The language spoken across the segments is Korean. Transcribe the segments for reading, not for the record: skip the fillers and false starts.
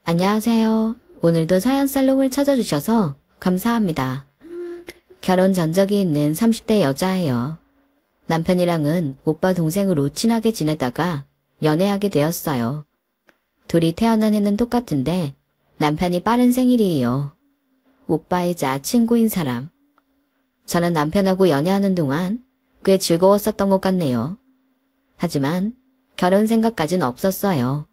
안녕하세요. 오늘도 사연살롱을 찾아주셔서 감사합니다. 결혼 전적이 있는 30대 여자예요. 남편이랑은 오빠 동생으로 친하게 지내다가 연애하게 되었어요. 둘이 태어난 해는 똑같은데 남편이 빠른 생일이에요. 오빠이자 친구인 사람. 저는 남편하고 연애하는 동안 꽤 즐거웠었던 것 같네요. 하지만 결혼 생각까진 없었어요.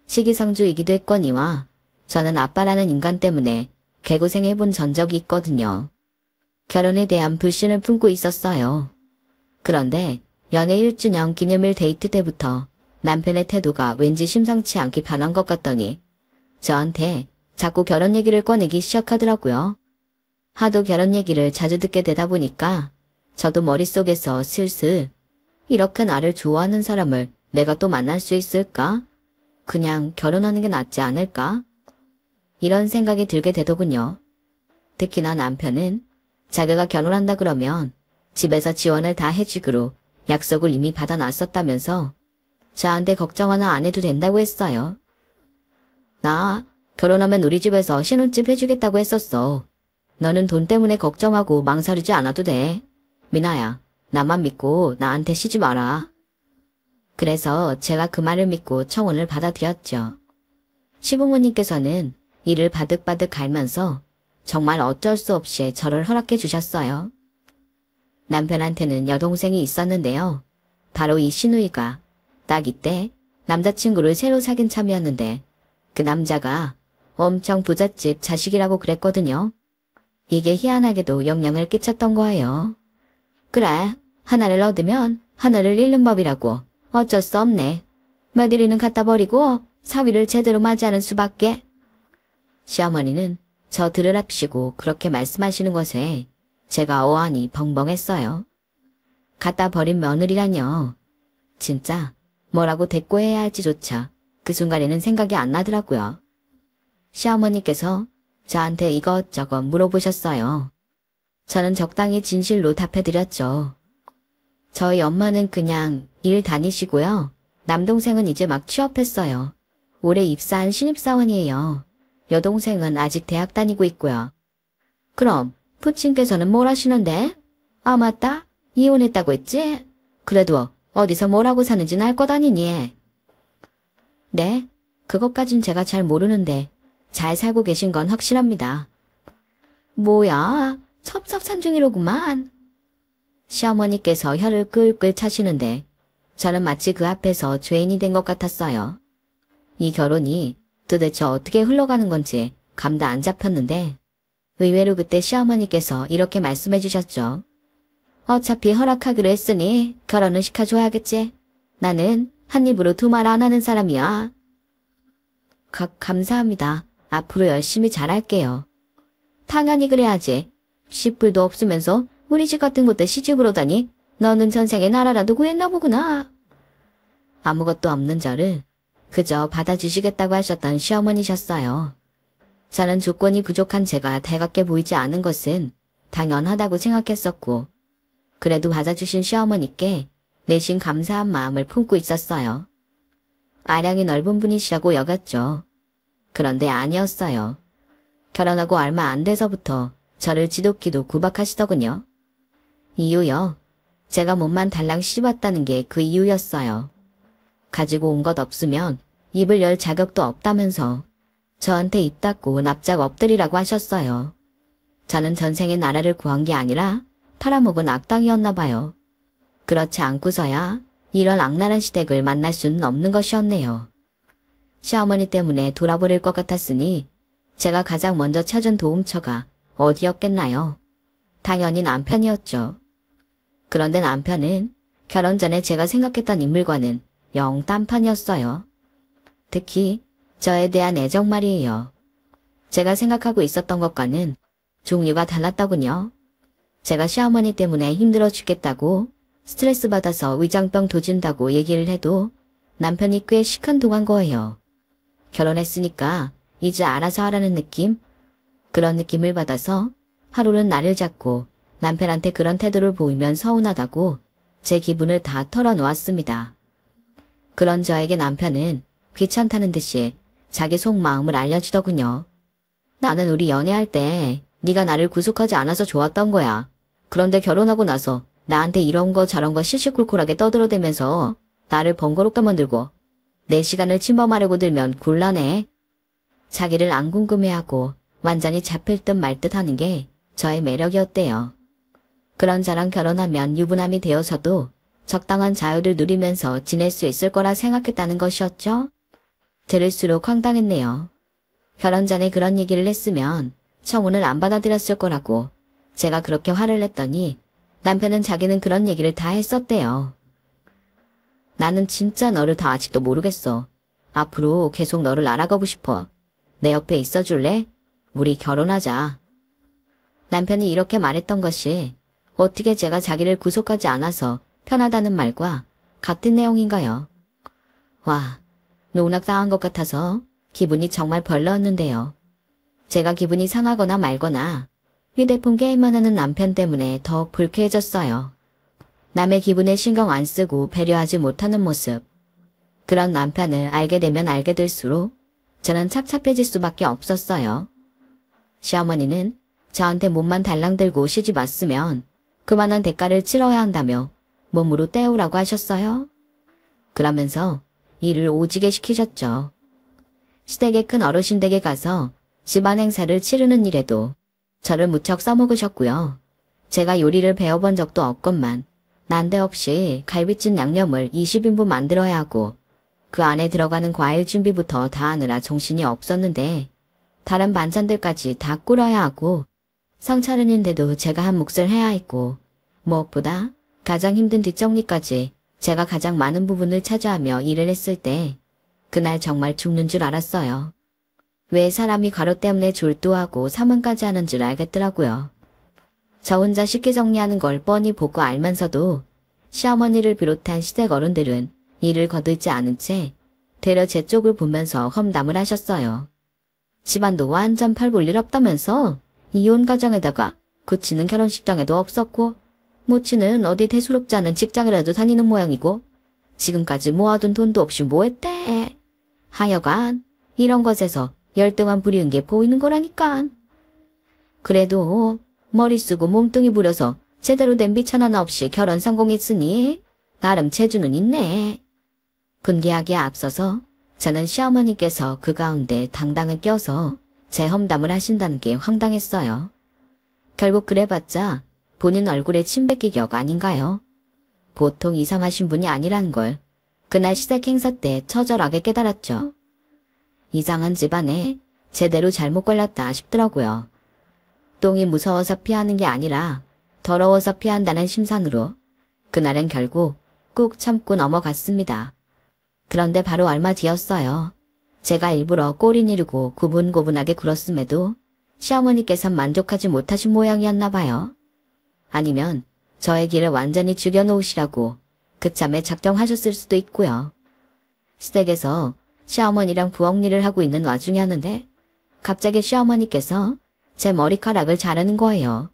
시기상조이기도 했거니와 저는 아빠라는 인간 때문에 개고생해본 전적이 있거든요. 결혼에 대한 불신을 품고 있었어요. 그런데 연애 1주년 기념일 데이트 때부터 남편의 태도가 왠지 심상치 않게 변한 것 같더니 저한테 자꾸 결혼 얘기를 꺼내기 시작하더라고요. 하도 결혼 얘기를 자주 듣게 되다 보니까 저도 머릿속에서 슬슬 이렇게 나를 좋아하는 사람을 내가 또 만날 수 있을까? 그냥 결혼하는 게 낫지 않을까? 이런 생각이 들게 되더군요. 특히나 남편은 자기가 결혼한다 그러면 집에서 지원을 다 해주기로 약속을 이미 받아놨었다면서 저한테 걱정 하나 안 해도 된다고 했어요. 나 결혼하면 우리 집에서 신혼집 해주겠다고 했었어. 너는 돈 때문에 걱정하고 망설이지 않아도 돼. 미나야, 나만 믿고 나한테 시집 와라. 그래서 제가 그 말을 믿고 청혼을 받아들였죠. 시부모님께서는 이를 바득바득 갈면서 정말 어쩔 수 없이 저를 허락해 주셨어요. 남편한테는 여동생이 있었는데요. 바로 이 신우이가 딱 이때 남자친구를 새로 사귄 참이었는데 그 남자가 엄청 부잣집 자식이라고 그랬거든요. 이게 희한하게도 영향을 끼쳤던 거예요. 그래, 하나를 얻으면 하나를 잃는 법이라고. 어쩔 수 없네. 며느리는 갖다 버리고 사위를 제대로 맞이하는 수밖에. 시어머니는 저 들으랍시고 그렇게 말씀하시는 것에 제가 어안이 벙벙했어요. 갖다 버린 며느리라뇨. 진짜 뭐라고 대꾸해야 할지조차 그 순간에는 생각이 안 나더라고요. 시어머니께서 저한테 이것저것 물어보셨어요. 저는 적당히 진실로 답해드렸죠. 저희 엄마는 그냥 일 다니시고요. 남동생은 이제 막 취업했어요. 올해 입사한 신입사원이에요. 여동생은 아직 대학 다니고 있고요. 그럼 부친께서는 뭘 하시는데? 아 맞다. 이혼했다고 했지? 그래도 어디서 뭐라고 사는지는 알 것 아니니? 네, 그것까진 제가 잘 모르는데 잘 살고 계신 건 확실합니다. 뭐야, 첩첩산중이로구만. 시어머니께서 혀를 끌끌 차시는데 저는 마치 그 앞에서 죄인이 된 것 같았어요. 이 결혼이 도대체 어떻게 흘러가는 건지 감도 안 잡혔는데 의외로 그때 시어머니께서 이렇게 말씀해 주셨죠. 어차피 허락하기로 했으니 결혼은 시켜줘야겠지. 나는 한 입으로 두 말 안 하는 사람이야. 감사합니다. 앞으로 열심히 잘할게요. 당연히 그래야지. 10불도 없으면서 우리 집 같은 곳에 시집을 오다니 너는 전생에 나라라도 구했나 보구나. 아무것도 없는 저를 그저 받아주시겠다고 하셨던 시어머니셨어요. 저는 조건이 부족한 제가 달갑게 보이지 않은 것은 당연하다고 생각했었고 그래도 받아주신 시어머니께 내심 감사한 마음을 품고 있었어요. 아량이 넓은 분이시라고 여겼죠. 그런데 아니었어요. 결혼하고 얼마 안 돼서부터 저를 지독히도 구박하시더군요. 이유요. 제가 몸만 달랑 씹었다는 게 그 이유였어요. 가지고 온 것 없으면 입을 열 자격도 없다면서 저한테 입 닫고 납작 엎드리라고 하셨어요. 저는 전생에 나라를 구한 게 아니라 팔아먹은 악당이었나 봐요. 그렇지 않고서야 이런 악랄한 시댁을 만날 수는 없는 것이었네요. 시어머니 때문에 돌아버릴 것 같았으니 제가 가장 먼저 찾은 도움처가 어디였겠나요? 당연히 남편이었죠. 그런데 남편은 결혼 전에 제가 생각했던 인물과는 영 딴판이었어요. 특히 저에 대한 애정 말이에요. 제가 생각하고 있었던 것과는 종류가 달랐더군요. 제가 시어머니 때문에 힘들어 죽겠다고 스트레스 받아서 위장병 도진다고 얘기를 해도 남편이 꽤 시큰둥한 거예요. 결혼했으니까 이제 알아서 하라는 느낌? 그런 느낌을 받아서 하루는 나를 잡고 남편한테 그런 태도를 보이면 서운하다고 제 기분을 다 털어놓았습니다. 그런 저에게 남편은 귀찮다는 듯이 자기 속마음을 알려주더군요. 나는 우리 연애할 때 네가 나를 구속하지 않아서 좋았던 거야. 그런데 결혼하고 나서 나한테 이런 거 저런 거 시시콜콜하게 떠들어대면서 나를 번거롭게 만들고 내 시간을 침범하려고 들면 곤란해. 자기를 안 궁금해하고 완전히 잡힐 듯 말 듯 하는 게 저의 매력이었대요. 그런 저랑 결혼하면 유부남이 되어서도 적당한 자유를 누리면서 지낼 수 있을 거라 생각했다는 것이었죠. 들을수록 황당했네요. 결혼 전에 그런 얘기를 했으면 청혼을 안 받아들였을 거라고 제가 그렇게 화를 냈더니 남편은 자기는 그런 얘기를 다 했었대요. 나는 진짜 너를 다 아직도 모르겠어. 앞으로 계속 너를 알아가고 싶어. 내 옆에 있어줄래? 우리 결혼하자. 남편이 이렇게 말했던 것이 어떻게 제가 자기를 구속하지 않아서 편하다는 말과 같은 내용인가요? 와, 농락당한 것 같아서 기분이 정말 별로였는데요. 제가 기분이 상하거나 말거나 휴대폰 게임만 하는 남편 때문에 더 불쾌해졌어요. 남의 기분에 신경 안 쓰고 배려하지 못하는 모습. 그런 남편을 알게 되면 알게 될수록 저는 착잡해질 수밖에 없었어요. 시어머니는 저한테 몸만 달랑 들고 시집 왔으면 그만한 대가를 치러야 한다며 몸으로 때우라고 하셨어요. 그러면서 일을 오지게 시키셨죠. 시댁의 큰 어르신 댁에 가서 집안 행사를 치르는 일에도 저를 무척 써먹으셨고요. 제가 요리를 배워본 적도 없건만 난데없이 갈비찜 양념을 20인분 만들어야 하고 그 안에 들어가는 과일 준비부터 다 하느라 정신이 없었는데 다른 반찬들까지 다 끓여야 하고 상차림인데도 제가 한 몫을 해야 했고 무엇보다 가장 힘든 뒷정리까지 제가 가장 많은 부분을 차지하며 일을 했을 때 그날 정말 죽는 줄 알았어요. 왜 사람이 가로 때문에 졸도하고 사문까지 하는 줄 알겠더라고요. 저 혼자 쉽게 정리하는 걸 뻔히 보고 알면서도 시어머니를 비롯한 시댁 어른들은 일을 거들지 않은 채 되려 제 쪽을 보면서 험담을 하셨어요. 집안도 완전 팔볼 일 없다면서 이혼 가정에다가 그치는 결혼식장에도 없었고 모치는 어디 대수롭지 않은 직장이라도 다니는 모양이고 지금까지 모아둔 돈도 없이 뭐했대. 하여간 이런 것에서 열등한 부리는 게 보이는 거라니까. 그래도 머리 쓰고 몸뚱이 부려서 제대로 된 비천 하나 없이 결혼 성공했으니 나름 재주는 있네. 분기하기에 앞서서 저는 시어머니께서 그 가운데 당당을 껴서 제 험담을 하신다는 게 황당했어요. 결국 그래봤자 본인 얼굴에 침 뱉기 격 아닌가요? 보통 이상하신 분이 아니라는 걸 그날 시댁 행사 때 처절하게 깨달았죠. 이상한 집안에 제대로 잘못 걸렸다 싶더라고요. 똥이 무서워서 피하는 게 아니라 더러워서 피한다는 심산으로 그날은 결국 꾹 참고 넘어갔습니다. 그런데 바로 얼마 뒤였어요. 제가 일부러 꼬리 내리고 고분고분하게 굴었음에도 시어머니께선 만족하지 못하신 모양이었나 봐요. 아니면 저의 길을 완전히 죽여놓으시라고 그참에 작정하셨을 수도 있고요. 시댁에서 시어머니랑 부엌일을 하고 있는 와중이었는데 갑자기 시어머니께서 제 머리카락을 자르는 거예요.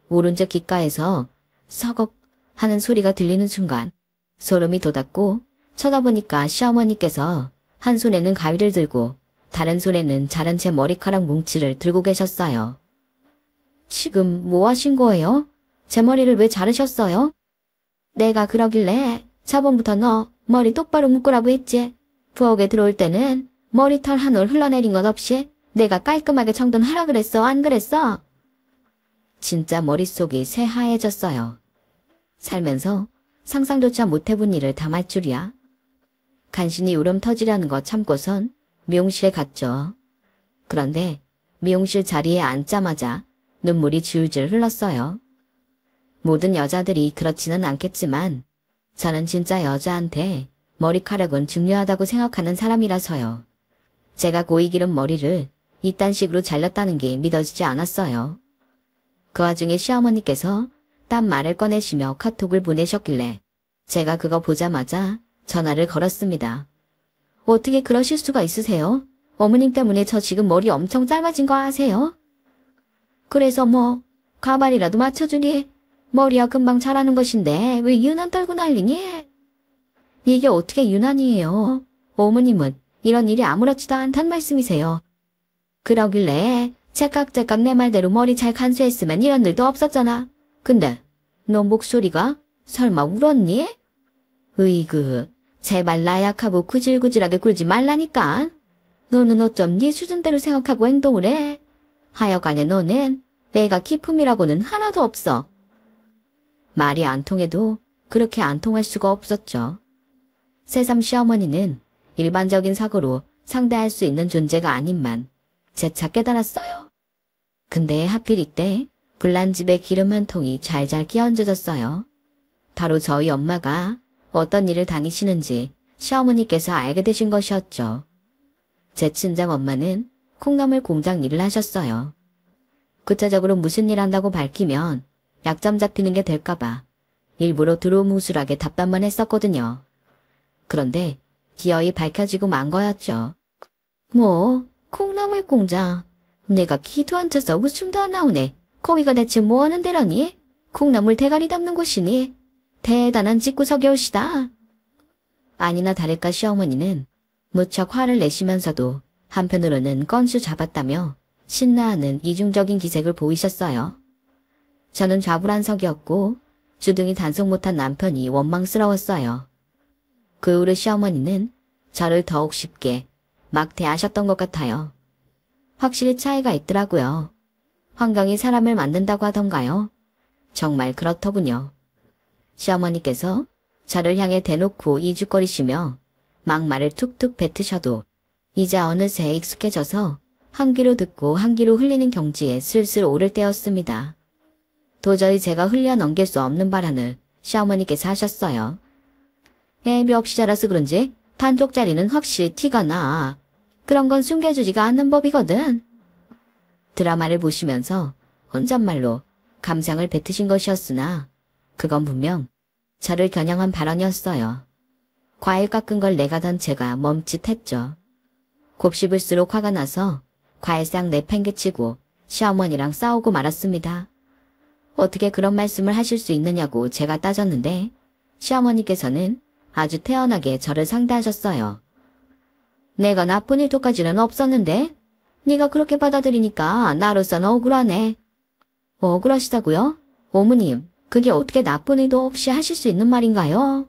오른쪽 귓가에서 서걱 하는 소리가 들리는 순간 소름이 돋았고 쳐다보니까 시어머니께서 한 손에는 가위를 들고 다른 손에는 자른 제 머리카락 뭉치를 들고 계셨어요. 지금 뭐 하신 거예요? 제 머리를 왜 자르셨어요? 내가 그러길래 저번부터 너 머리 똑바로 묶으라고 했지. 부엌에 들어올 때는 머리털 한 올 흘러내린 것 없이 내가 깔끔하게 정돈하라 그랬어, 안 그랬어? 진짜 머릿속이 새하얘졌어요. 살면서 상상조차 못해본 일을 당할 줄이야. 간신히 울음 터지려는 거 참고선 미용실에 갔죠. 그런데 미용실 자리에 앉자마자 눈물이 줄줄 흘렀어요. 모든 여자들이 그렇지는 않겠지만 저는 진짜 여자한테 머리카락은 중요하다고 생각하는 사람이라서요. 제가 고이 기른 머리를 이딴 식으로 잘랐다는 게 믿어지지 않았어요. 그 와중에 시어머니께서 딴 말을 꺼내시며 카톡을 보내셨길래 제가 그거 보자마자 전화를 걸었습니다. 어떻게 그러실 수가 있으세요? 어머님 때문에 저 지금 머리 엄청 짧아진 거 아세요? 그래서 뭐 가발이라도 맞춰주니 머리야 금방 자라는 것인데 왜 유난 떨고 난리니? 이게 어떻게 유난이에요? 어머님은 이런 일이 아무렇지도 않단 말씀이세요. 그러길래 제깍제깍 내 말대로 머리 잘 간수했으면 이런 일도 없었잖아. 근데 너 목소리가 설마 울었니? 으이그, 제발 나약하고 구질구질하게 굴지 말라니까. 너는 어쩜 네 수준대로 생각하고 행동을 해. 하여간에 너는 내가 기품이라고는 하나도 없어. 말이 안 통해도 그렇게 안 통할 수가 없었죠. 새삼 시어머니는 일반적인 사고로 상대할 수 있는 존재가 아닌만 재차 깨달았어요. 근데 하필 이때 불난집에 기름 한 통이 잘잘 끼얹어졌어요. 바로 저희 엄마가 어떤 일을 다니시는지 시어머니께서 알게 되신 것이었죠. 제 친정 엄마는 콩나물 공장 일을 하셨어요. 구체적으로 무슨 일 한다고 밝히면 약점 잡히는 게 될까봐 일부러 두루뭉술하게 답변만 했었거든요. 그런데 기어이 밝혀지고 만 거였죠. 뭐 콩나물 공장. 내가 기도 안 차서 웃음도 안 나오네. 거기가 대체 뭐 하는 데라니? 콩나물 대가리 담는 곳이니? 대단한 집구석이오시다. 아니나 다를까 시어머니는 무척 화를 내시면서도 한편으로는 건수 잡았다며 신나하는 이중적인 기색을 보이셨어요. 저는 좌불안석이었고 주둥이 단속 못한 남편이 원망스러웠어요. 그 후로 시어머니는 저를 더욱 쉽게 막 대하셨던 것 같아요. 확실히 차이가 있더라고요. 환경이 사람을 만든다고 하던가요? 정말 그렇더군요. 시어머니께서 저를 향해 대놓고 이죽거리시며 막말을 툭툭 뱉으셔도 이제 어느새 익숙해져서 한 귀로 듣고 한 귀로 흘리는 경지에 슬슬 오를 때였습니다. 도저히 제가 흘려 넘길 수 없는 발언을 시어머니께서 하셨어요. 애비 없이 자라서 그런지 반쪽짜리는 확실히 티가 나. 그런 건 숨겨주지가 않는 법이거든. 드라마를 보시면서 혼잣말로 감상을 뱉으신 것이었으나 그건 분명 저를 겨냥한 발언이었어요. 과일 깎은 걸 내가던 제가 멈칫했죠. 곱씹을수록 화가 나서 과일상 내팽개치고 시어머니랑 싸우고 말았습니다. 어떻게 그런 말씀을 하실 수 있느냐고 제가 따졌는데 시어머니께서는 아주 태연하게 저를 상대하셨어요. 내가 나쁜 일도까지는 없었는데 네가 그렇게 받아들이니까 나로서는 억울하네. 억울하시다고요? 어머님, 그게 어떻게 나쁜 의도 없이 하실 수 있는 말인가요?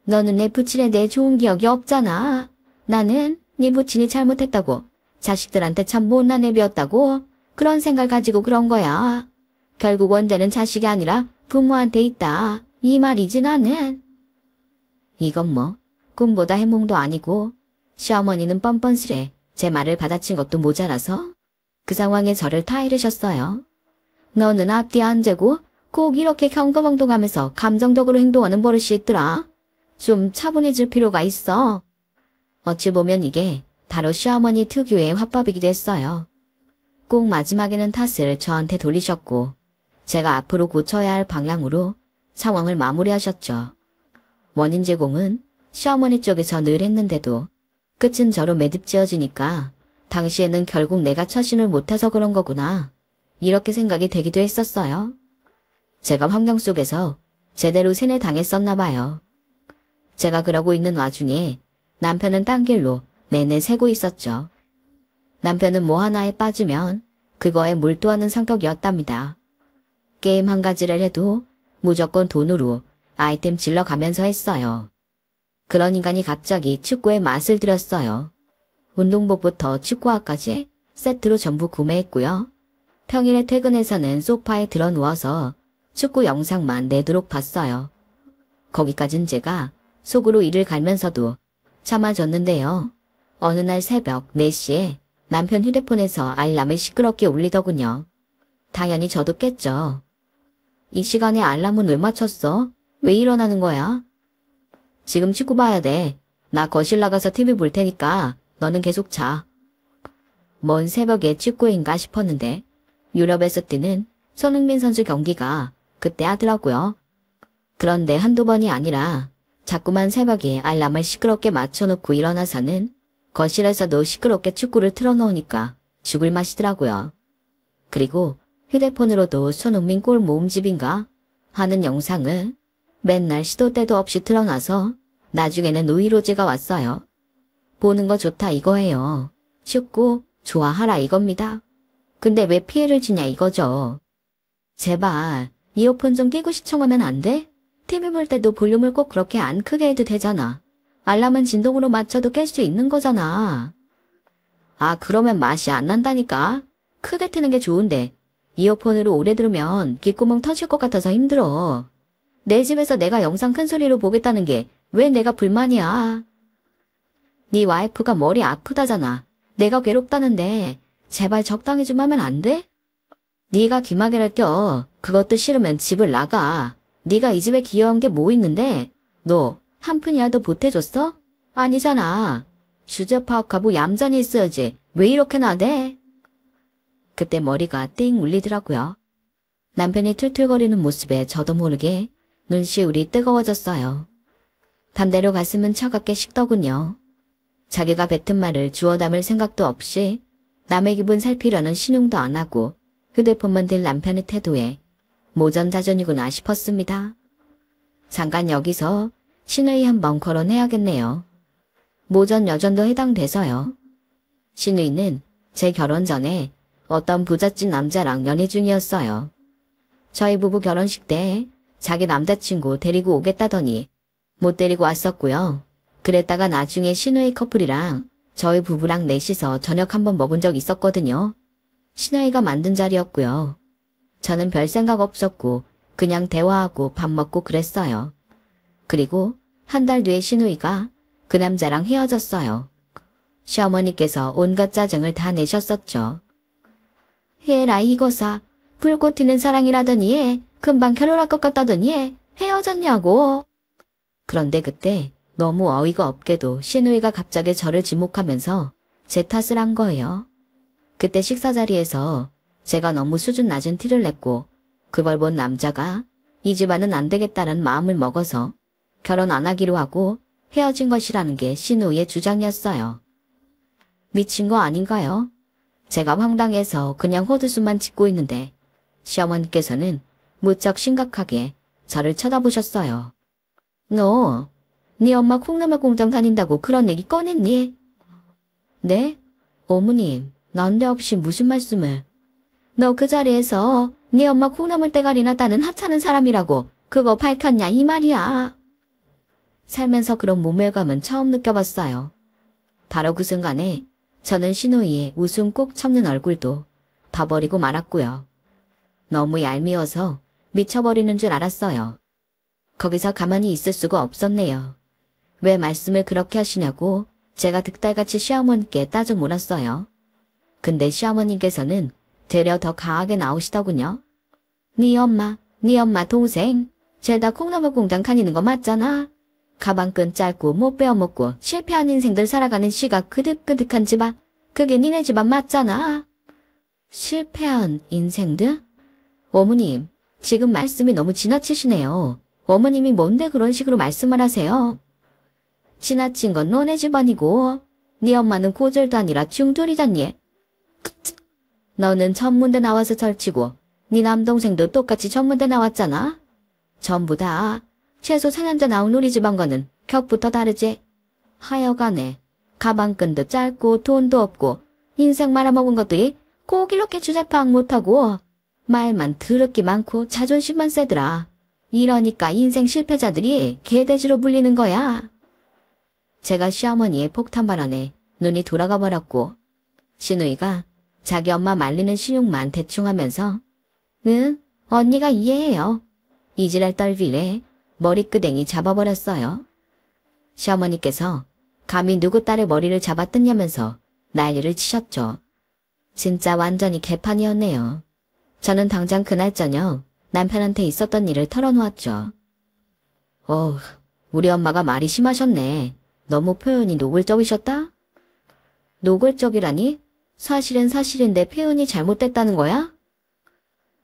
너는 내 부친에 대해 좋은 기억이 없잖아. 나는 네 부친이 잘못했다고, 자식들한테 참 못난 애비였다고 그런 생각 가지고 그런 거야. 결국 원죄는 자식이 아니라 부모한테 있다. 이 말이지 나는. 이건 뭐 꿈보다 해몽도 아니고 시어머니는 뻔뻔스레 제 말을 받아친 것도 모자라서 그 상황에 저를 타이르셨어요. 너는 앞뒤 안 재고 꼭 이렇게 경거망동하면서 감정적으로 행동하는 버릇이 있더라. 좀 차분해질 필요가 있어. 어찌 보면 이게 바로 시어머니 특유의 화법이기도 했어요. 꼭 마지막에는 탓을 저한테 돌리셨고 제가 앞으로 고쳐야 할 방향으로 상황을 마무리하셨죠. 원인 제공은 시어머니 쪽에서 늘 했는데도 끝은 저로 매듭지어지니까 당시에는 결국 내가 처신을 못해서 그런 거구나. 이렇게 생각이 되기도 했었어요. 제가 환경 속에서 제대로 세뇌당했었나 봐요. 제가 그러고 있는 와중에 남편은 딴 길로 내내 새고 있었죠. 남편은 뭐 하나에 빠지면 그거에 몰두하는 성격이었답니다. 게임 한 가지를 해도 무조건 돈으로 아이템 질러가면서 했어요. 그런 인간이 갑자기 축구에 맛을 들였어요. 운동복부터 축구화까지 세트로 전부 구매했고요. 평일에 퇴근해서는 소파에 들어 누워서 축구 영상만 내도록 봤어요. 거기까진 제가 속으로 이를 갈면서도 참아줬는데요. 어느 날 새벽 4시에 남편 휴대폰에서 알람을 시끄럽게 울리더군요. 당연히 저도 깼죠. 이 시간에 알람은 왜 맞췄어? 왜 일어나는 거야? 지금 축구 봐야 돼. 나 거실 나가서 TV 볼 테니까 너는 계속 자. 먼 새벽에 축구인가 싶었는데 유럽에서 뛰는 손흥민 선수 경기가 그때 하더라고요. 그런데 한두 번이 아니라 자꾸만 새벽에 알람을 시끄럽게 맞춰놓고 일어나서는 거실에서도 시끄럽게 축구를 틀어놓으니까 죽을 맛이더라고요. 그리고 휴대폰으로도 손흥민 골 모음집인가 하는 영상을 맨날 시도 때도 없이 틀어놔서 나중에는 노이로제가 왔어요. 보는 거 좋다 이거예요. 쉽고 좋아하라 이겁니다. 근데 왜 피해를 주냐 이거죠. 제발 이어폰 좀 끼고 시청하면 안 돼? TV 볼 때도 볼륨을 꼭 그렇게 안 크게 해도 되잖아. 알람은 진동으로 맞춰도 깰 수 있는 거잖아. 아, 그러면 맛이 안 난다니까. 크게 트는 게 좋은데 이어폰으로 오래 들으면 귓구멍 터질 것 같아서 힘들어. 내 집에서 내가 영상 큰 소리로 보겠다는 게 왜 내가 불만이야. 네 와이프가 머리 아프다잖아. 내가 괴롭다는데 제발 적당히 좀 하면 안 돼? 네가 귀마개를 껴. 그것도 싫으면 집을 나가. 네가 이 집에 기여한 게 뭐 있는데 너 한 푼이라도 보태줬어? 아니잖아. 주제 파악하고 얌전히 있어야지. 왜 이렇게 나대? 그때 머리가 띵 울리더라고요. 남편이 툴툴거리는 모습에 저도 모르게 눈시울이 뜨거워졌어요. 담대로 가슴은 차갑게 식더군요. 자기가 뱉은 말을 주워 담을 생각도 없이 남의 기분 살피려는 신용도 안 하고 휴대폰만 들 남편의 태도에 모전자전이구나 싶었습니다. 잠깐 여기서 신우이 한번 걸어내야겠네요. 모전 여전도 해당돼서요. 신우이는 제 결혼 전에 어떤 부잣집 남자랑 연애 중이었어요. 저희 부부 결혼식 때 자기 남자친구 데리고 오겠다더니 못 데리고 왔었고요. 그랬다가 나중에 신우이 커플이랑 저희 부부랑 넷이서 저녁 한번 먹은 적 있었거든요. 신우이가 만든 자리였고요. 저는 별 생각 없었고 그냥 대화하고 밥 먹고 그랬어요. 그리고 한 달 뒤에 신우이가 그 남자랑 헤어졌어요. 시어머니께서 온갖 짜증을 다 내셨었죠. 해라 이거사. 불꽃 튀는 사랑이라더니 금방 결혼할 것 같다더니 헤어졌냐고. 그런데 그때 너무 어이가 없게도 신우이가 갑자기 저를 지목하면서 제 탓을 한 거예요. 그때 식사 자리에서 제가 너무 수준 낮은 티를 냈고 그걸 본 남자가 이 집안은 안 되겠다는 마음을 먹어서 결혼 안 하기로 하고 헤어진 것이라는 게 신우이의 주장이었어요. 미친 거 아닌가요? 제가 황당해서 그냥 헛웃음만 짓고 있는데 시어머니께서는 무척 심각하게 저를 쳐다보셨어요. 너, 네 엄마 콩나물 공장 다닌다고 그런 얘기 꺼냈니? 네? 어머님, 난데없이 무슨 말씀을. 너 그 자리에서 네 엄마 콩나물 대가리나 따는 하찮은 사람이라고 그거 밝혔냐 이 말이야. 살면서 그런 모멸감은 처음 느껴봤어요. 바로 그 순간에 저는 신우이의 웃음 꼭 참는 얼굴도 봐버리고 말았고요. 너무 얄미워서 미쳐버리는 줄 알았어요. 거기서 가만히 있을 수가 없었네요. 왜 말씀을 그렇게 하시냐고 제가 득달같이 시어머니께 따져 물었어요. 근데 시어머니께서는 되려 더 강하게 나오시더군요. 네 엄마 동생 죄다 콩나물 공장 다니는 거 맞잖아. 가방끈 짧고 못 베어먹고 실패한 인생들 살아가는 시가 그득그득한 집안. 그게 니네 집안 맞잖아. 실패한 인생들? 어머님, 지금 말씀이 너무 지나치시네요. 어머님이 뭔데 그런 식으로 말씀을 하세요? 지나친 건 너네 집안이고 네 엄마는 고졸도 아니라 중졸이잖니. 너는 전문대 나와서 절치고 네 남동생도 똑같이 전문대 나왔잖아. 전부 다 최소 4년제 나온 우리 집안과는 격부터 다르지. 하여간에 가방끈도 짧고 돈도 없고 인생 말아먹은 것들이 꼭 이렇게 주제 파악 못하고 말만 더럽게 많고 자존심만 세더라. 이러니까 인생 실패자들이 개돼지로 불리는 거야. 제가 시어머니의 폭탄 발언에 눈이 돌아가 버렸고 신우이가 자기 엄마 말리는 신용만 대충 하면서 응, 언니가 이해해요. 이지랄 떨길래 머리끄댕이 잡아버렸어요. 시어머니께서 감히 누구 딸의 머리를 잡아뜯냐면서 난리를 치셨죠. 진짜 완전히 개판이었네요. 저는 당장 그날 저녁 남편한테 있었던 일을 털어놓았죠. 우리 엄마가 말이 심하셨네. 너무 표현이 노골적이셨다? 노골적이라니? 사실은 사실인데 표현이 잘못됐다는 거야?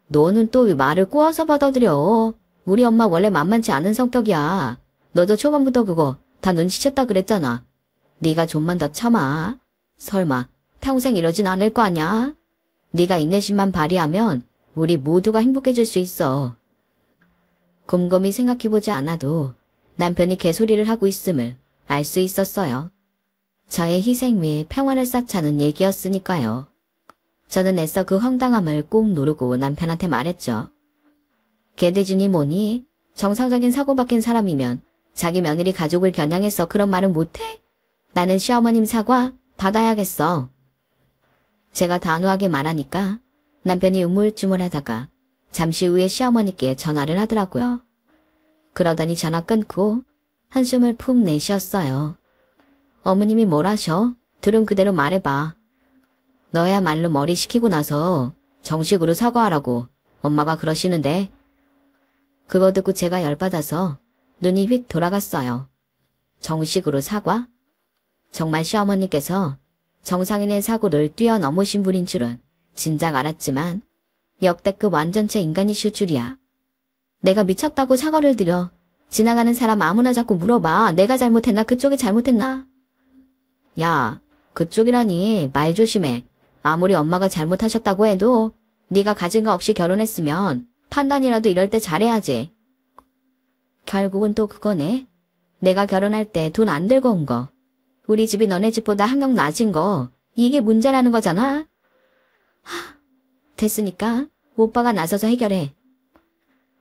너는 또 왜 말을 꼬아서 받아들여. 우리 엄마 원래 만만치 않은 성격이야. 너도 초반부터 그거 다 눈치챘다 그랬잖아. 네가 좀만 더 참아. 설마 평생 이러진 않을 거 아냐? 네가 인내심만 발휘하면 우리 모두가 행복해질 수 있어. 곰곰이 생각해보지 않아도 남편이 개소리를 하고 있음을 알 수 있었어요. 저의 희생 및 평화를 싹 차는 얘기였으니까요. 저는 애써 그 황당함을 꾹 누르고 남편한테 말했죠. 개돼지니 뭐니? 정상적인 사고 박힌 사람이면 자기 며느리 가족을 겨냥해서 그런 말은 못해? 나는 시어머님 사과 받아야겠어. 제가 단호하게 말하니까 남편이 우물쭈물하다가 잠시 후에 시어머니께 전화를 하더라고요. 그러더니 전화 끊고 한숨을 푹 내쉬었어요. 어머님이 뭘 하셔? 들은 그대로 말해봐. 너야말로 머리 식히고 나서 정식으로 사과하라고 엄마가 그러시는데. 그거 듣고 제가 열받아서 눈이 휙 돌아갔어요. 정식으로 사과? 정말 시어머니께서 정상인의 사고를 뛰어넘으신 분인 줄은 진작 알았지만 역대급 완전체 인간이실 줄이야. 내가 미쳤다고 사과를 드려. 지나가는 사람 아무나 자꾸 물어봐. 내가 잘못했나 그쪽이 잘못했나? 야, 그쪽이라니 말 조심해. 아무리 엄마가 잘못하셨다고 해도 네가 가진 거 없이 결혼했으면 판단이라도 이럴 때 잘해야지. 결국은 또 그거네. 내가 결혼할 때 돈 안 들고 온 거. 우리 집이 너네 집보다 한경 낮은 거. 이게 문제라는 거잖아. 됐으니까 오빠가 나서서 해결해.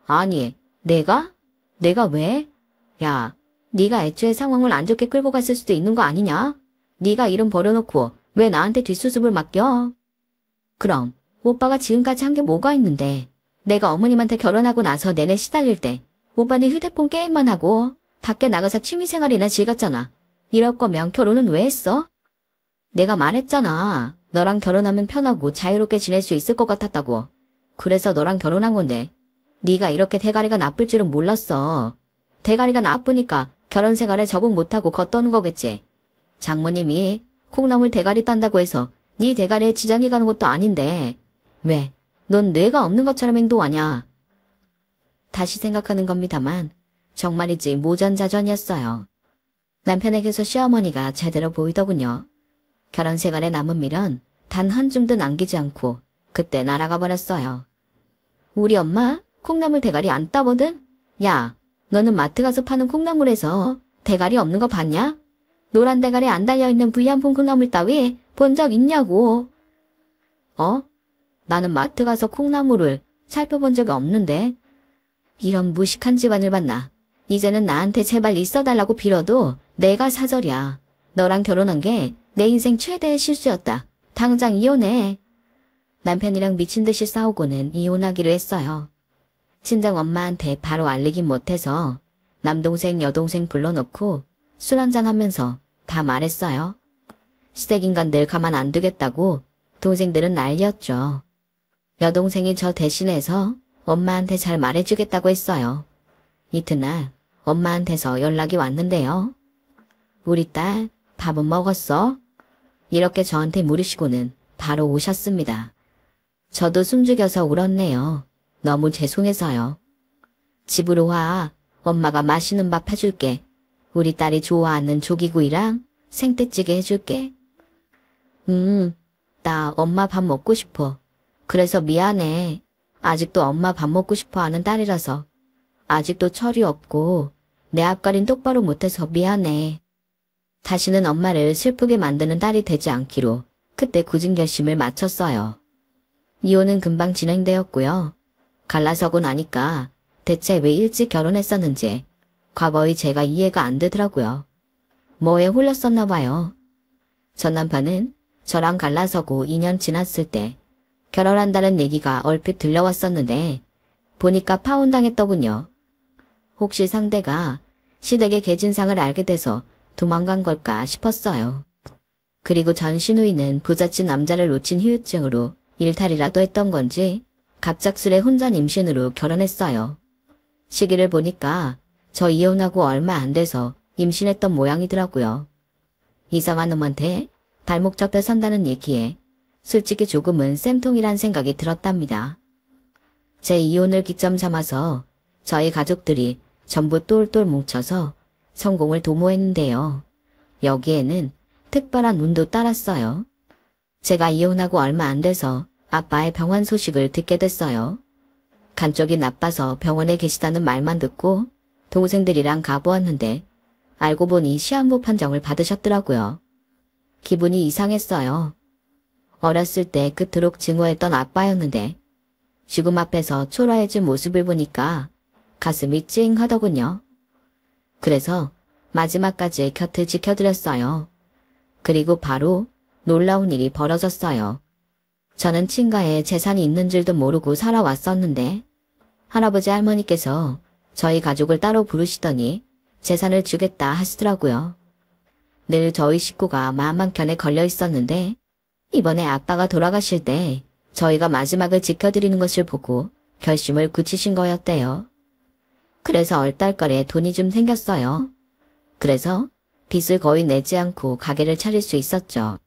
아니, 내가? 내가 왜? 야, 네가 애초에 상황을 안 좋게 끌고 갔을 수도 있는 거 아니냐? 네가 이름 버려놓고 왜 나한테 뒷수습을 맡겨? 그럼 오빠가 지금까지 한 게 뭐가 있는데 내가 어머님한테 결혼하고 나서 내내 시달릴 때 오빠는 휴대폰 게임만 하고 밖에 나가서 취미생활이나 즐겼잖아. 이럴 거면 결혼은 왜 했어? 내가 말했잖아. 너랑 결혼하면 편하고 자유롭게 지낼 수 있을 것 같았다고. 그래서 너랑 결혼한 건데 네가 이렇게 대가리가 나쁠 줄은 몰랐어. 대가리가 나쁘니까 결혼 생활에 적응 못하고 겉도는 거겠지. 장모님이 콩나물 대가리 딴다고 해서 네 대가리에 지장이 가는 것도 아닌데 왜? 넌 뇌가 없는 것처럼 행동하냐? 다시 생각하는 겁니다만 정말이지 모전자전이었어요. 남편에게서 시어머니가 제대로 보이더군요. 결혼 생활에 남은 미련 단 한 줌도 남기지 않고 그때 날아가 버렸어요. 우리 엄마 콩나물 대가리 안 따거든? 야, 너는 마트 가서 파는 콩나물에서 대가리 없는 거 봤냐? 노란 대가리 안 달려있는 불량품 콩나물 따위 본 적 있냐고. 나는 마트 가서 콩나물을 살펴본 적이 없는데. 이런 무식한 집안을 봤나. 이제는 나한테 제발 있어달라고 빌어도 내가 사절이야. 너랑 결혼한 게 내 인생 최대의 실수였다. 당장 이혼해. 남편이랑 미친 듯이 싸우고는 이혼하기로 했어요. 친정 엄마한테 바로 알리긴 못해서 남동생 여동생 불러놓고 술 한잔 하면서 다 말했어요. 시댁인간들 가만 안 두겠다고 동생들은 난리였죠. 여동생이 저 대신해서 엄마한테 잘 말해주겠다고 했어요. 이튿날 엄마한테서 연락이 왔는데요. 우리 딸 밥은 먹었어? 이렇게 저한테 물으시고는 바로 오셨습니다. 저도 숨죽여서 울었네요. 너무 죄송해서요. 집으로 와. 엄마가 맛있는 밥 해줄게. 우리 딸이 좋아하는 조기구이랑 생태찌개 해줄게. 나 엄마 밥 먹고 싶어. 그래서 미안해. 아직도 엄마 밥 먹고 싶어 하는 딸이라서. 아직도 철이 없고 내 앞가림 똑바로 못해서 미안해. 다시는 엄마를 슬프게 만드는 딸이 되지 않기로 그때 굳은 결심을 마쳤어요. 이혼은 금방 진행되었고요. 갈라서고 나니까 대체 왜 일찍 결혼했었는지 과거의 제가 이해가 안 되더라고요. 뭐에 홀렸었나 봐요. 전 남편은 저랑 갈라서고 2년 지났을 때 결혼한다는 얘기가 얼핏 들려왔었는데 보니까 파혼당했더군요. 혹시 상대가 시댁의 개진상을 알게 돼서 도망간 걸까 싶었어요. 그리고 전 시누이는 부잣집 남자를 놓친 후유증으로 일탈이라도 했던 건지 갑작스레 혼전 임신으로 결혼했어요. 시기를 보니까 저 이혼하고 얼마 안 돼서 임신했던 모양이더라고요. 이상한 놈한테 발목 잡혀 산다는 얘기에 솔직히 조금은 쌤통이란 생각이 들었답니다. 제 이혼을 기점 삼아서 저희 가족들이 전부 똘똘 뭉쳐서 성공을 도모했는데요. 여기에는 특별한 운도 따랐어요. 제가 이혼하고 얼마 안 돼서 아빠의 병환 소식을 듣게 됐어요. 간 쪽이 나빠서 병원에 계시다는 말만 듣고 동생들이랑 가보았는데 알고 보니 시한부 판정을 받으셨더라고요. 기분이 이상했어요. 어렸을 때 그토록 증오했던 아빠였는데 죽음 앞에서 초라해진 모습을 보니까 가슴이 찡하더군요. 그래서 마지막까지 곁을 지켜드렸어요. 그리고 바로 놀라운 일이 벌어졌어요. 저는 친가에 재산이 있는 줄도 모르고 살아왔었는데 할아버지 할머니께서 저희 가족을 따로 부르시더니 재산을 주겠다 하시더라고요. 늘 저희 식구가 마음 한켠에 걸려 있었는데 이번에 아빠가 돌아가실 때 저희가 마지막을 지켜드리는 것을 보고 결심을 굳히신 거였대요. 그래서 얼떨결에 돈이 좀 생겼어요. 그래서 빚을 거의 내지 않고 가게를 차릴 수 있었죠.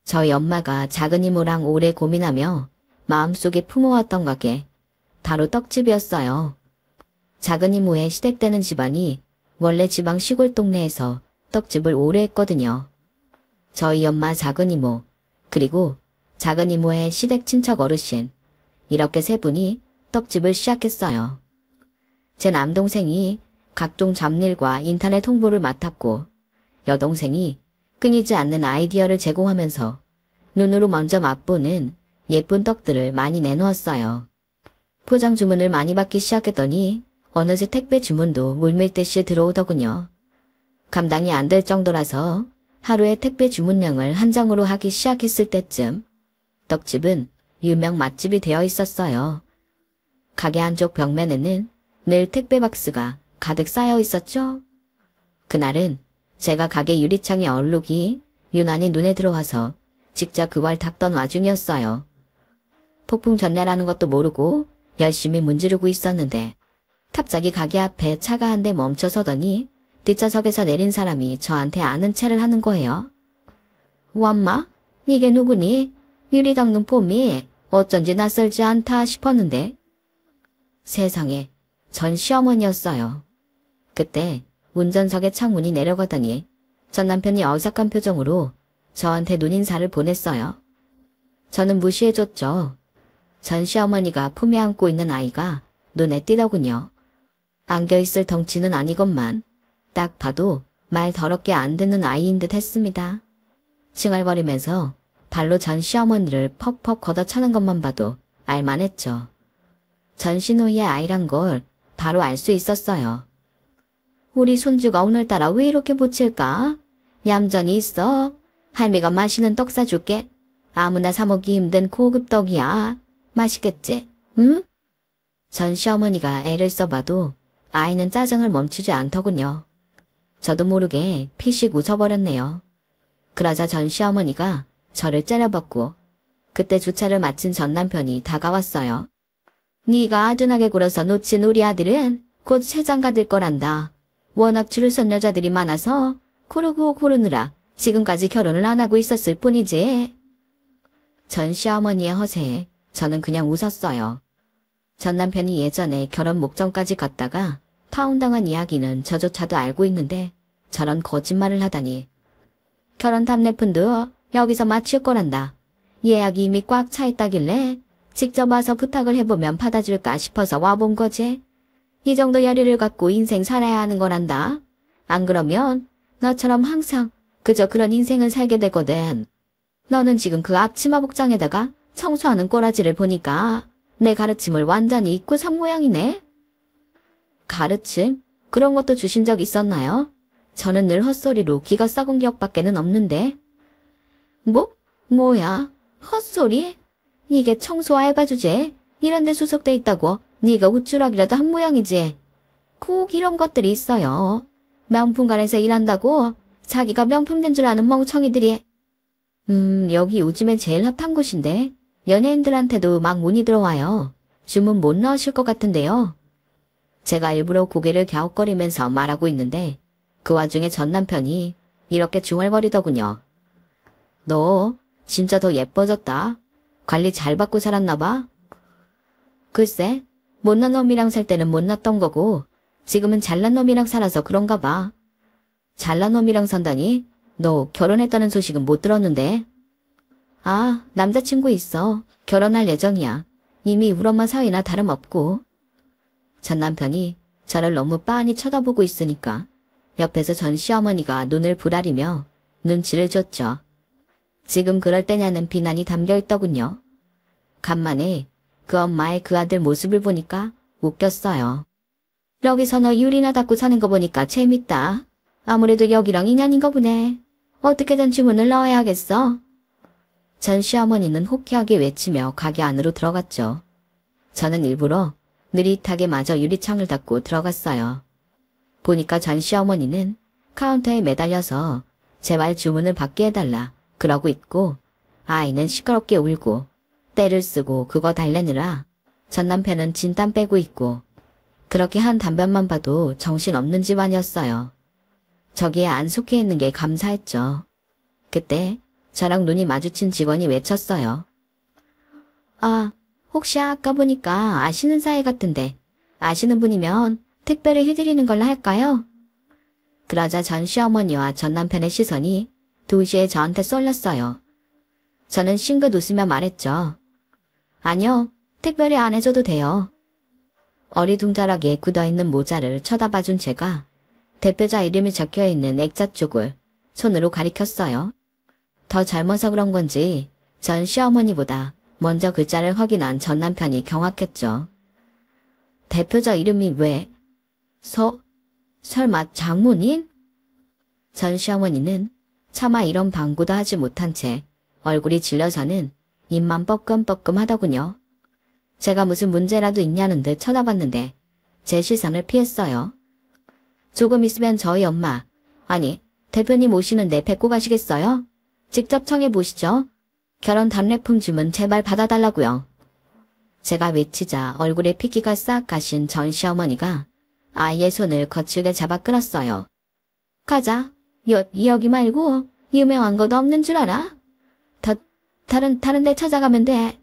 저희 엄마가 작은 이모랑 오래 고민하며 마음속에 품어왔던 가게, 바로 떡집이었어요. 작은 이모의 시댁되는 집안이 원래 지방 시골 동네에서 떡집을 오래 했거든요. 저희 엄마 작은 이모, 그리고 작은 이모의 시댁 친척 어르신, 이렇게 세 분이 떡집을 시작했어요. 제 남동생이 각종 잡일과 인터넷 홍보를 맡았고 여동생이 끊이지 않는 아이디어를 제공하면서 눈으로 먼저 맛보는 예쁜 떡들을 많이 내놓았어요. 포장 주문을 많이 받기 시작했더니 어느새 택배 주문도 물밀듯이 들어오더군요. 감당이 안 될 정도라서 하루에 택배 주문량을 한 장으로 하기 시작했을 때쯤 떡집은 유명 맛집이 되어 있었어요. 가게 한쪽 벽면에는 늘 택배 박스가 가득 쌓여 있었죠. 그날은 제가 가게 유리창에 얼룩이 유난히 눈에 들어와서 직접 그걸 닦던 와중이었어요. 폭풍 전야라는 것도 모르고 열심히 문지르고 있었는데 갑자기 가게 앞에 차가 한 대 멈춰서더니 뒷좌석에서 내린 사람이 저한테 아는 체를 하는 거예요. 엄마, 이게 누구니? 유리 닦는 폼이 어쩐지 낯설지 않다 싶었는데 세상에, 전 시어머니였어요. 그때 운전석의 창문이 내려가더니 전 남편이 어색한 표정으로 저한테 눈인사를 보냈어요. 저는 무시해줬죠. 전 시어머니가 품에 안고 있는 아이가 눈에 띄더군요. 안겨있을 덩치는 아니건만 딱 봐도 말 더럽게 안 듣는 아이인 듯 했습니다. 칭얼거리면서 발로 전 시어머니를 퍽퍽 걷어차는 것만 봐도 알만했죠. 전 시노이의 아이란 걸 바로 알 수 있었어요. 우리 손주가 오늘따라 왜 이렇게 보칠까? 얌전히 있어. 할미가 맛있는 떡 사줄게. 아무나 사 먹기 힘든 고급 떡이야. 맛있겠지? 응? 전 시어머니가 애를 써봐도 아이는 짜증을 멈추지 않더군요. 저도 모르게 피식 웃어버렸네요. 그러자 전 시어머니가 저를 째려봤고 그때 주차를 마친 전 남편이 다가왔어요. 네가 아둔하게 굴어서 놓친 우리 아들은 곧 세장가 될 거란다. 워낙 줄을 선 여자들이 많아서 고르고 고르느라 지금까지 결혼을 안 하고 있었을 뿐이지. 전 시어머니의 허세에 저는 그냥 웃었어요. 전 남편이 예전에 결혼 목전까지 갔다가 파혼당한 이야기는 저조차도 알고 있는데 저런 거짓말을 하다니. 결혼 답례푼도 여기서 마칠 거란다. 예약이 이미 꽉 차 있다길래 직접 와서 부탁을 해보면 받아줄까 싶어서 와본 거지. 이 정도 열의를 갖고 인생 살아야 하는 거란다. 안 그러면 너처럼 항상 그저 그런 인생을 살게 되거든. 너는 지금 그 앞치마 복장에다가 청소하는 꼬라지를 보니까 내 가르침을 완전히 잊고 산 모양이네. 가르침? 그런 것도 주신 적 있었나요? 저는 늘 헛소리로 기가 썩은 기억밖에는 없는데. 뭐야? 헛소리? 이게 청소 알바 주제? 이런 데 소속돼 있다고 네가 우쭐하기라도 한 모양이지. 꼭 이런 것들이 있어요. 명품관에서 일한다고 자기가 명품 된 줄 아는 멍청이들이. 여기 요즘에 제일 핫한 곳인데 연예인들한테도 막 문의 들어와요. 주문 못 넣으실 것 같은데요. 제가 일부러 고개를 갸웃거리면서 말하고 있는데 그 와중에 전 남편이 이렇게 중얼거리더군요. 너 진짜 더 예뻐졌다. 관리 잘 받고 살았나 봐. 글쎄, 못난 놈이랑 살 때는 못났던 거고 지금은 잘난 놈이랑 살아서 그런가 봐. 잘난 놈이랑 산다니? 너 결혼했다는 소식은 못 들었는데. 아, 남자친구 있어. 결혼할 예정이야. 이미 우리 엄마 사위나 다름없고. 전 남편이 저를 너무 빤히 쳐다보고 있으니까 옆에서 전 시어머니가 눈을 부라리며 눈치를 줬죠. 지금 그럴 때냐는 비난이 담겨있더군요. 간만에 그 엄마의 그 아들 모습을 보니까 웃겼어요. 여기서 너 유리나 닦고 사는 거 보니까 재밌다. 아무래도 여기랑 인연인가 보네. 어떻게든 주문을 넣어야겠어. 전 시어머니는 호쾌하게 외치며 가게 안으로 들어갔죠. 저는 일부러 느릿하게 마저 유리창을 닫고 들어갔어요. 보니까 전 시어머니는 카운터에 매달려서 제발 주문을 받게 해달라 그러고 있고, 아이는 시끄럽게 울고 떼를 쓰고 그거 달래느라 전 남편은 진땀 빼고 있고, 그렇게 한 단변만 봐도 정신없는 집안이었어요. 저기에 안 속해 있는 게 감사했죠. 그때 저랑 눈이 마주친 직원이 외쳤어요. 아, 혹시 아까 보니까 아시는 사이 같은데 아시는 분이면 특별히 해드리는 걸로 할까요? 그러자 전 시어머니와 전 남편의 시선이 동시에 저한테 쏠렸어요. 저는 싱긋 웃으며 말했죠. 아니요, 특별히 안 해줘도 돼요. 어리둥절하게 굳어있는 모자를 쳐다봐준 제가 대표자 이름이 적혀있는 액자 쪽을 손으로 가리켰어요. 더 젊어서 그런 건지 전 시어머니보다 먼저 글자를 확인한 전 남편이 경악했죠. 대표자 이름이 왜? 설마 장모님? 전 시어머니는 차마 이런 방구도 하지 못한 채 얼굴이 질려서는 입만 뻐끔뻐끔 하더군요. 제가 무슨 문제라도 있냐는 듯 쳐다봤는데 제 시선을 피했어요. 조금 있으면 저희 엄마, 아니 대표님 오시는데 뵙고 가시겠어요? 직접 청해보시죠. 결혼 답례품 주문 제발 받아달라고요. 제가 외치자 얼굴에 핏기가 싹 가신 전 시어머니가 아이의 손을 거칠게 잡아 끌었어요. 가자. 여기 말고 유명한 것도 없는 줄 알아? 다른 데 찾아가면 돼.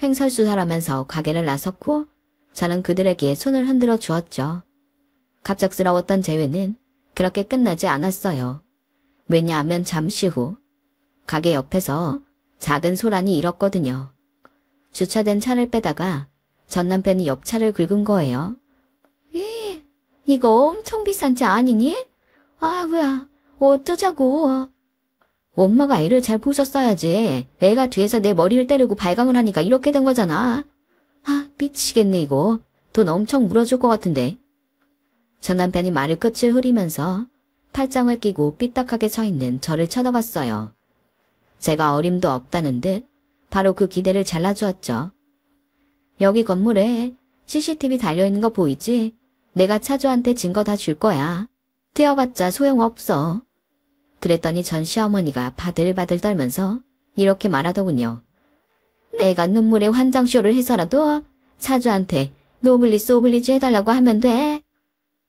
횡설수설하면서 가게를 나섰고 저는 그들에게 손을 흔들어 주었죠. 갑작스러웠던 재회는 그렇게 끝나지 않았어요. 왜냐하면 잠시 후 가게 옆에서 작은 소란이 일었거든요. 주차된 차를 빼다가 전 남편이 옆 차를 긁은 거예요. 이거 엄청 비싼 차 아니니? 아, 뭐야. 어쩌자고. 엄마가 애를 잘 보셨어야지. 애가 뒤에서 내 머리를 때리고 발광을 하니까 이렇게 된 거잖아. 아, 미치겠네 이거. 돈 엄청 물어줄 것 같은데. 전 남편이 말을 끝을 흐리면서 팔짱을 끼고 삐딱하게 서 있는 저를 쳐다봤어요. 제가 어림도 없다는 듯 바로 그 기대를 잘라주었죠. 여기 건물에 CCTV 달려있는 거 보이지? 내가 차주한테 증거 다 줄 거야. 떼어봤자 소용없어. 그랬더니 전 시어머니가 바들바들 떨면서 이렇게 말하더군요. 내가 눈물의 환장쇼를 해서라도 차주한테 노블리스 오블리주 해달라고 하면 돼.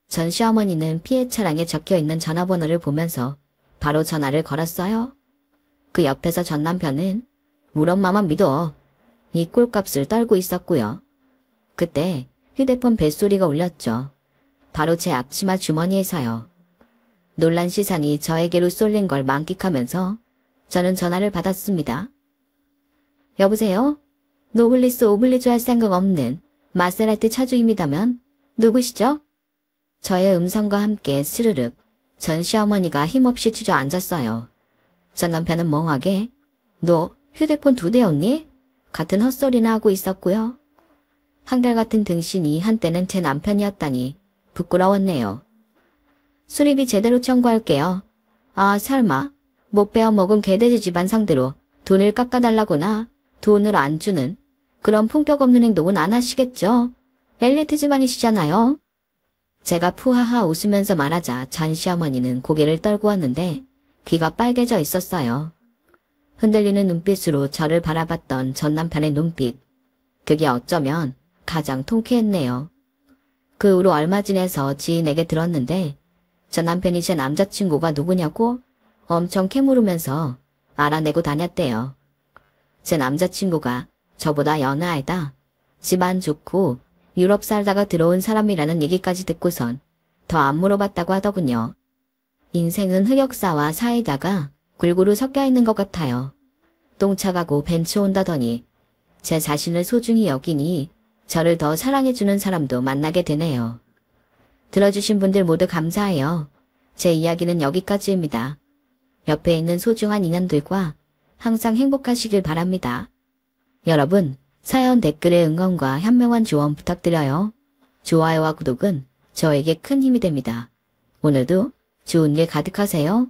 전 시어머니는 피해 차량에 적혀있는 전화번호를 보면서 바로 전화를 걸었어요. 그 옆에서 전 남편은 우리 엄마만 믿어. 이 꼴값을 떨고 있었고요. 그때 휴대폰 벨소리가 울렸죠. 바로 제 앞치마 주머니에서요. 놀란 시선이 저에게로 쏠린 걸 만끽하면서 저는 전화를 받았습니다. 여보세요? 노블리스 오블리주 할 생각 없는 마세라티 차주입니다면 누구시죠? 저의 음성과 함께 스르륵 전 시어머니가 힘없이 주저앉았어요. 전 남편은 멍하게 너 휴대폰 2대였니? 같은 헛소리나 하고 있었고요. 한결같은 등신이 한때는 제 남편이었다니 부끄러웠네요. 수리비 제대로 청구할게요. 아, 설마 못 베어먹은 개돼지 집안 상대로 돈을 깎아달라거나 돈을 안 주는 그런 품격 없는 행동은 안 하시겠죠? 엘리트 집안이시잖아요. 제가 푸하하 웃으면서 말하자 전 시어머니는 고개를 떨고 왔는데 귀가 빨개져 있었어요. 흔들리는 눈빛으로 저를 바라봤던 전 남편의 눈빛. 그게 어쩌면 가장 통쾌했네요. 그 후로 얼마 지내서 지인에게 들었는데 전 남편이 제 남자친구가 누구냐고 엄청 캐물으면서 알아내고 다녔대요. 제 남자친구가 저보다 연하이다. 집안 좋고 유럽 살다가 들어온 사람이라는 얘기까지 듣고선 더 안 물어봤다고 하더군요. 인생은 흑역사와 사이다가 골고루 섞여 있는 것 같아요. 똥차 가고 벤츠 온다더니 제 자신을 소중히 여기니 저를 더 사랑해주는 사람도 만나게 되네요. 들어주신 분들 모두 감사해요. 제 이야기는 여기까지입니다. 옆에 있는 소중한 인연들과 항상 행복하시길 바랍니다. 여러분, 사연 댓글에 응원과 현명한 조언 부탁드려요. 좋아요와 구독은 저에게 큰 힘이 됩니다. 오늘도 좋은 일 가득하세요.